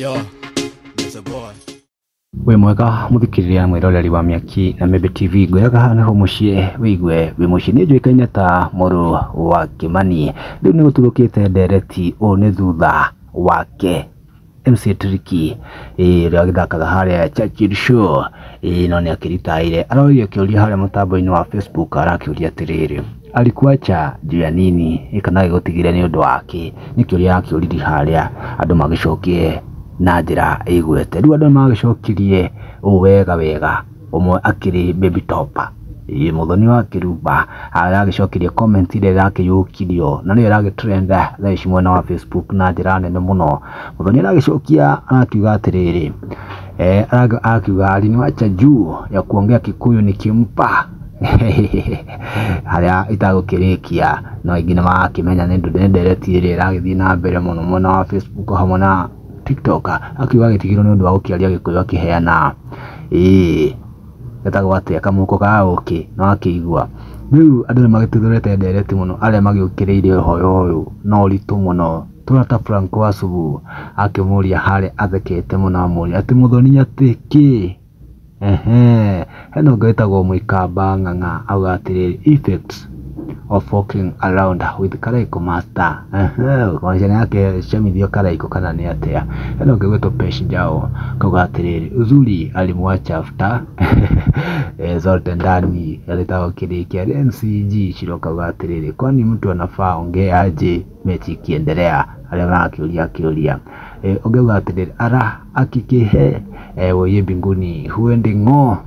Yo, that's a boy. We mwega muthikiriria mwiroreri wa Miaki na Mebe TV ngwiraga hana ho mucie wigwe we mucie ni njuikaine ta Muru wa Kimani riu ni guturukite ndereti o ni thutha wake MC Tricky ria agithakaga haria Churchill Show no ni akiritaire aroirio kiuria haria mutambo-ini wa Facebook arakiuria atiriri alikuacha juu ya nini kana gutigire ni undu wake ni kiuria akiuriri haria andu magicokie na njira igwete riu andu magicokirie wega umwe akiri Baby Topa muthoni wa Kirumba aragicokirie comment ile yake yukirio na niyo iragitrend thaici mwena wa Facebook na njira nene muno muthoni aragicokia akiuga atiriri akiuga aliniwacha juu ya kuongea Kikuyu nikimpa haria itagukirikia no ingine makimenya ni ndereti ile iragithii na mbere muno mwena wa Facebook hamwe na TikTok akiuga gitigiro ni undu wa gukiaria Gikuyu akiheana getagwo atia kamuko ka uki no akigua riu andu ni magituthurete ndereti muno aria magiukiriire hoyo uyu no ritu muno turata Franco Wasugu akimuria hare athekete muno amuria ati muthoni atiki heno getagwo Mwikamba Ng'ang'a auga atiriri effects of walking around with Karaiko master kwa njia yake shamithio Karaiko kana ni atia heno ngegweto Peshi Njao kauga atiriri uzuri alimwacha after zote ndani alitaka kirikia NCG Shiro kauga atiriri kwani mtu anafaa ongea aje mechi ikiendelea alia akiulia ongeuga atiriri ara akikihe woye mbinguni huende ngo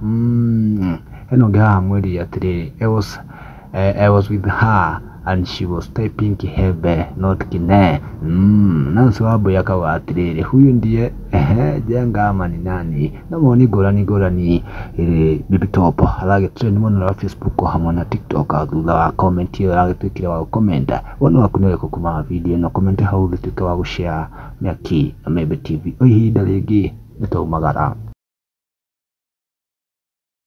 heno ngeha mweli atiriri I was with her and she was typing Kihebe not Kine na sababu yakawa atiriri huyu ndiye jenga ama ni nani na moni gorani Baby Topa alage trend muno na Facebook hamwe na TikTok thutha wa comment iyo agitwikire wa comment wona wakunere kuma video na comment hau thituke wa gushare Miaki na Mebe TV oihinda ringi nitaumagara.